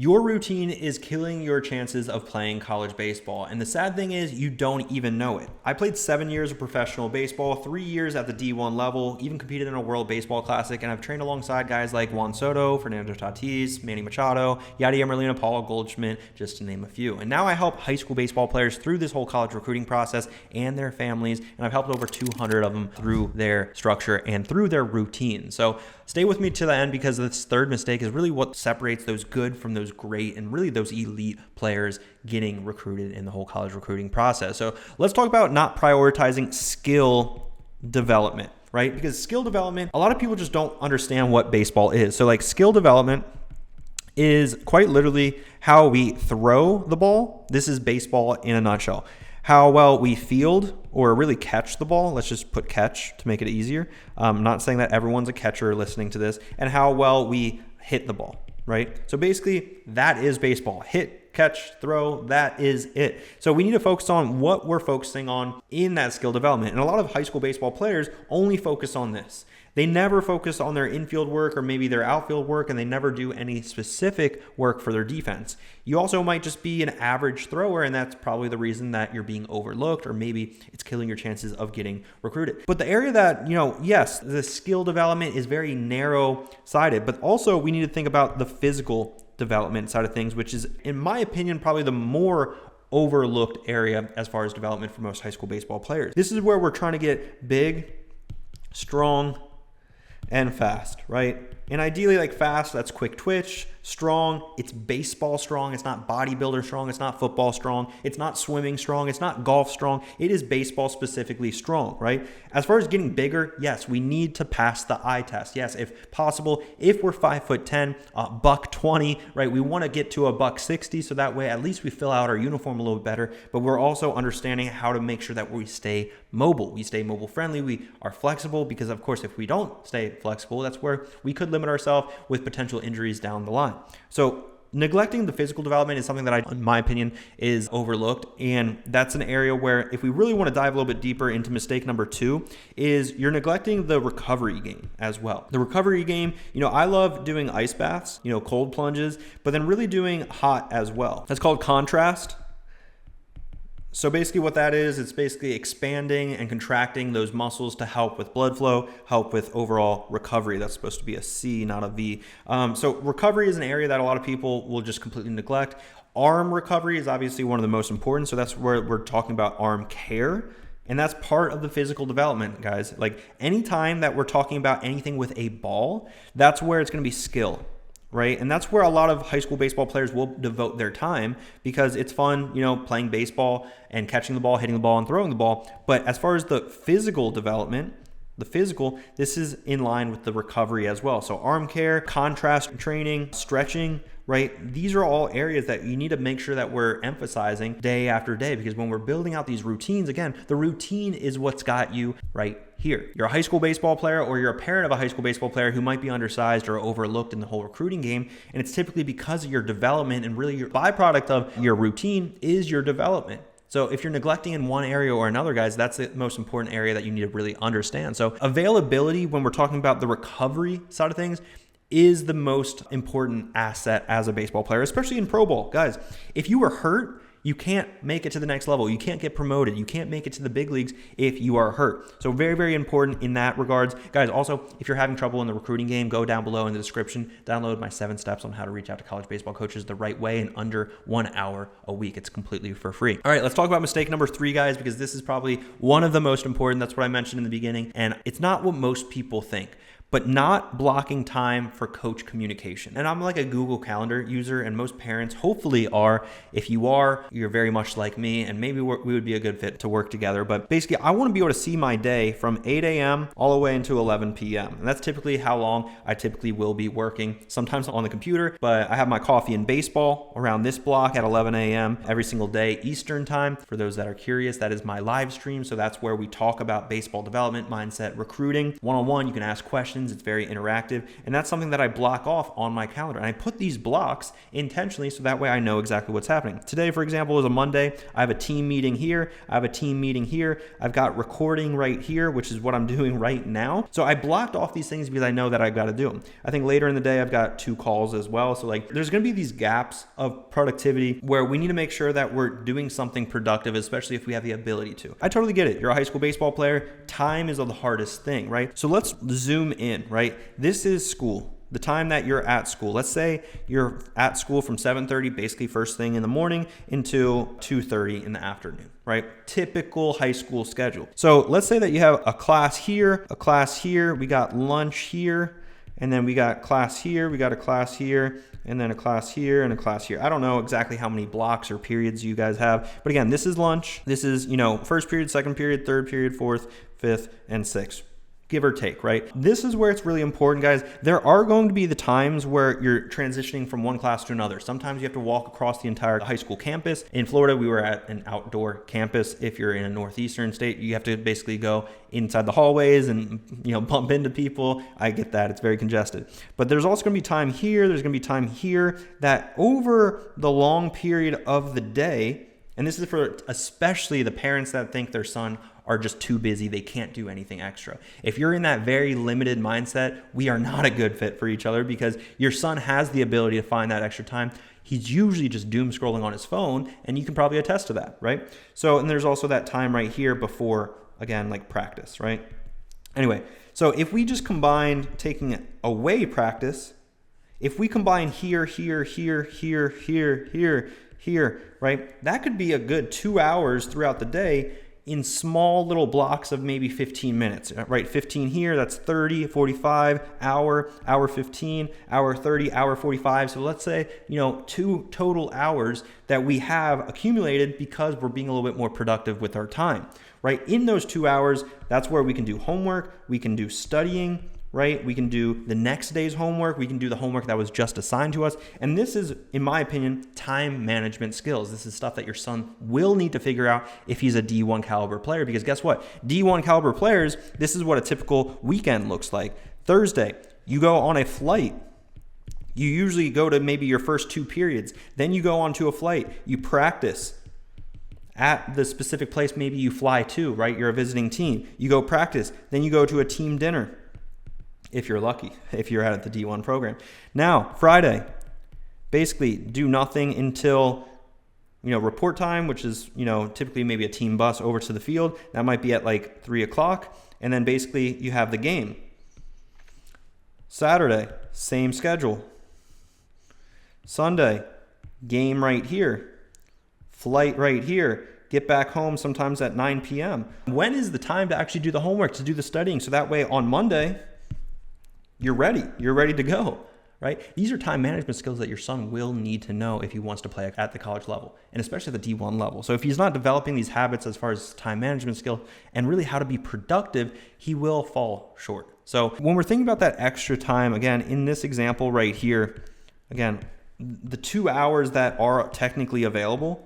Your routine is killing your chances of playing college baseball. And the sad thing is you don't even know it. I played 7 years of professional baseball, 3 years at the D1 level, even competed in a World Baseball Classic, and I've trained alongside guys like Juan Soto, Fernando Tatis, Manny Machado, Yadier Molina, Paul Goldschmidt, just to name a few. And now I help high school baseball players through this whole college recruiting process and their families, and I've helped over 200 of them through their structure and through their routine. So stay with me to the end, because this third mistake is really what separates those good from those great and really those elite players getting recruited in the whole college recruiting process. So let's talk about not prioritizing skill development, right? Because skill development, a lot of people just don't understand what baseball is. So like skill development is quite literally how we throw the ball. This is baseball in a nutshell. How well we field or really catch the ball. Let's just put catch to make it easier. I'm not saying that everyone's a catcher listening to this. And how well we hit the ball, right? So basically that is baseball. Hit, catch, throw, that is it. So we need to focus on what we're focusing on in that skill development. And a lot of high school baseball players only focus on this. They never focus on their infield work or maybe their outfield work, and they never do any specific work for their defense. You also might just be an average thrower, and that's probably the reason that you're being overlooked, or maybe it's killing your chances of getting recruited. But the area that, yes, the skill development is very narrow-sided, but also we need to think about the physical development side of things, which is, in my opinion, probably the more overlooked area as far as development for most high school baseball players. This is where we're trying to get big, strong, and fast, right? And ideally, like fast, that's quick twitch. Strong, it's baseball strong. It's not bodybuilder strong. It's not football strong. It's not swimming strong. It's not golf strong. It is baseball specifically strong, right? As far as getting bigger, yes, we need to pass the eye test. Yes, if possible, if we're 5'10", $120, right? We want to get to $160, so that way at least we fill out our uniform a little bit better. But we're also understanding how to make sure that we stay mobile. We stay mobile friendly. We are flexible, because of course, if we don't stay flexible, that's where we could limit ourselves with potential injuries down the line. So neglecting the physical development is something that in my opinion, is overlooked. And that's an area where if we really want to dive a little bit deeper into mistake number 2 is you're neglecting the recovery game as well. The recovery game, I love doing ice baths, cold plunges, but then really doing hot as well. That's called contrast. So basically what that is, it's basically expanding and contracting those muscles to help with blood flow, help with overall recovery. That's supposed to be a C, not a V. So recovery is an area that a lot of people will just completely neglect. Arm recovery is obviously one of the most important. So that's where we're talking about arm care. And that's part of the physical development, guys. Like anytime that we're talking about anything with a ball, that's where it's going to be skill. Right? And that's where a lot of high school baseball players will devote their time, because it's fun, playing baseball and catching the ball, hitting the ball, and throwing the ball. But as far as the physical development, this is in line with the recovery as well. So arm care, contrast training, stretching, right? These are all areas that you need to make sure that we're emphasizing day after day, because when we're building out these routines, again, the routine is what's got you right here. You're a high school baseball player, or you're a parent of a high school baseball player who might be undersized or overlooked in the whole recruiting game. And it's typically because of your development, and really your byproduct of your routine is your development. So if you're neglecting in one area or another, guys, that's the most important area that you need to really understand. So availability, when we're talking about the recovery side of things, is the most important asset as a baseball player, especially in pro ball. Guys, if you were hurt, you can't make it to the next level. You can't get promoted. You can't make it to the big leagues if you are hurt. So very, very important in that regards. Guys, also, if you're having trouble in the recruiting game, go down below in the description. Download my 7 steps on how to reach out to college baseball coaches the right way in under 1 hour a week. It's completely for free. All right, let's talk about mistake number 3, guys, because this is probably one of the most important. That's what I mentioned in the beginning. And it's not what most people think, but not blocking time for coach communication. And I'm like a Google Calendar user, and most parents hopefully are. If you are, you're very much like me, and maybe we would be a good fit to work together. But basically, I want to be able to see my day from 8 a.m. all the way into 11 p.m. And that's typically how long I typically will be working, sometimes on the computer, but I have my coffee and baseball around this block at 11 a.m. every single day Eastern time. For those that are curious, that is my live stream. So that's where we talk about baseball development, mindset, recruiting. One-on-one, you can ask questions. questions. It's very interactive. And that's something that I block off on my calendar. And I put these blocks intentionally so that way I know exactly what's happening. Today, for example, is a Monday. I have a team meeting here. I have a team meeting here. I've got recording right here, which is what I'm doing right now. So I blocked off these things because I know that I've got to do them. I think later in the day, I've got 2 calls as well. So like there's going to be these gaps of productivity where we need to make sure that we're doing something productive, especially if we have the ability to. I totally get it. You're a high school baseball player. Time is the hardest thing, right? So let's zoom in, right? This is school. The time that you're at school. Let's say you're at school from 7:30, basically first thing in the morning, until 2:30 in the afternoon, right? Typical high school schedule. So let's say that you have a class here, we got lunch here, and then we got class here, we got a class here, and then a class here and a class here. I don't know exactly how many blocks or periods you guys have, but again, this is lunch. This is, first period, second period, third period, fourth, fifth, and sixth. Give or take, right? This is where it's really important, guys. There are going to be the times where you're transitioning from one class to another. Sometimes you have to walk across the entire high school campus. In Florida, we were at an outdoor campus. If you're in a northeastern state, you have to basically go inside the hallways and, bump into people. I get that. It's very congested. But there's also going to be time here. There's going to be time here that over the long period of the day, and this is for especially the parents that think their son are just too busy, they can't do anything extra. If you're in that very limited mindset, we are not a good fit for each other because your son has the ability to find that extra time. He's usually just doom scrolling on his phone, and you can probably attest to that, right? So, and there's also that time right here before, again, like practice, right? Anyway, so if we just combine taking away practice, if we combine here, right? That could be a good 2 hours throughout the day in small little blocks of maybe 15 minutes, right? 15 here, that's 30, 45, hour 15, hour 30, hour 45. So let's say, 2 total hours that we have accumulated because we're being a little bit more productive with our time, right? In those 2 hours, that's where we can do homework, we can do studying, right? We can do the next day's homework. We can do the homework that was just assigned to us. And this is, in my opinion, time management skills. This is stuff that your son will need to figure out if he's a D1 caliber player, because guess what? D1 caliber players, this is what a typical weekend looks like. Thursday, you go on a flight. You usually go to maybe your first 2 periods. Then you go onto a flight. You practice at the specific place maybe you fly to, right? You're a visiting team. You go practice. Then you go to a team dinner. If you're lucky, if you're at the D1 program. Now, Friday, basically do nothing until, report time, which is, typically maybe a team bus over to the field. That might be at like 3 o'clock. And then basically you have the game. Saturday, same schedule. Sunday, game right here. Flight right here. Get back home sometimes at 9 p.m. When is the time to actually do the homework, to do the studying? So that way on Monday, you're ready to go, right? These are time management skills that your son will need to know if he wants to play at the college level, and especially at the D1 level. So if he's not developing these habits as far as time management skill and really how to be productive, he will fall short. So when we're thinking about that extra time, again, in this example right here, again, the 2 hours that are technically available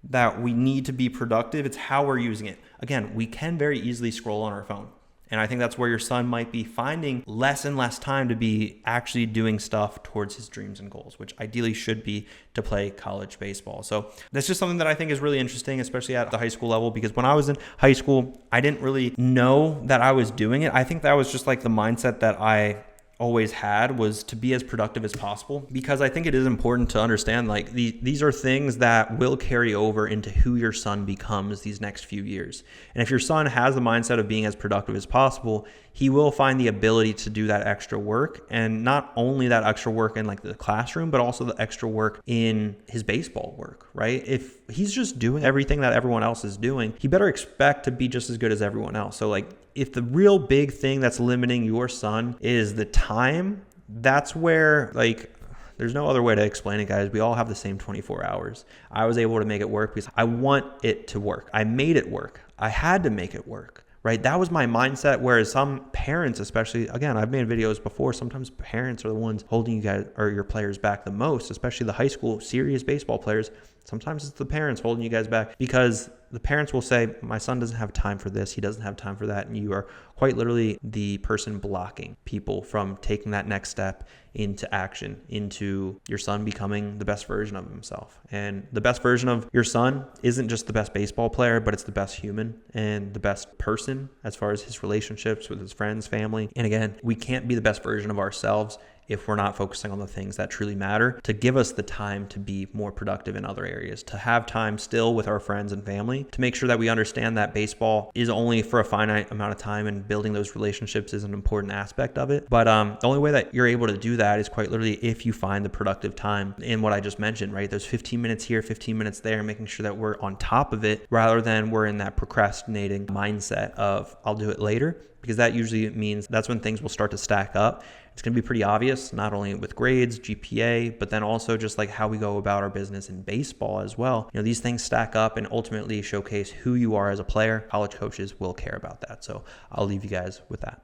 that we need to be productive, it's how we're using it. Again, we can very easily scroll on our phone. And I think that's where your son might be finding less and less time to be actually doing stuff towards his dreams and goals, which ideally should be to play college baseball. So that's just something that I think is really interesting, especially at the high school level, because when I was in high school, I didn't really know that I was doing it. I think that was just like the mindset that I always had, was to be as productive as possible, because I think it is important to understand like these are things that will carry over into who your son becomes these next few years. And if your son has the mindset of being as productive as possible, he will find the ability to do that extra work, and not only that extra work in like the classroom, but also the extra work in his baseball work, right? If he's just doing everything that everyone else is doing, he better expect to be just as good as everyone else. So like, if the real big thing that's limiting your son is the time, that's where like, there's no other way to explain it, guys. We all have the same 24 hours. I was able to make it work because I want it to work. I made it work. I had to make it work, right? That was my mindset. Whereas some parents, especially, again, I've made videos before, sometimes parents are the ones holding you guys or your players back the most, especially the high school serious baseball players. Sometimes it's the parents holding you guys back because the parents will say, my son doesn't have time for this, he doesn't have time for that, and you are quite literally the person blocking people from taking that next step into action, into your son becoming the best version of himself. And the best version of your son isn't just the best baseball player, but it's the best human and the best person as far as his relationships with his friends, family. And again, we can't be the best version of ourselves if we're not focusing on the things that truly matter, to give us the time to be more productive in other areas, to have time still with our friends and family, to make sure that we understand that baseball is only for a finite amount of time and building those relationships is an important aspect of it. But the only way that you're able to do that is quite literally if you find the productive time in what I just mentioned, right? Those 15 minutes here, 15 minutes there, making sure that we're on top of it rather than we're in that procrastinating mindset of I'll do it later, because that usually means that's when things will start to stack up. It's going to be pretty obvious, not only with grades, GPA, but then also just like how we go about our business in baseball as well. You know, these things stack up and ultimately showcase who you are as a player. College coaches will care about that. So I'll leave you guys with that.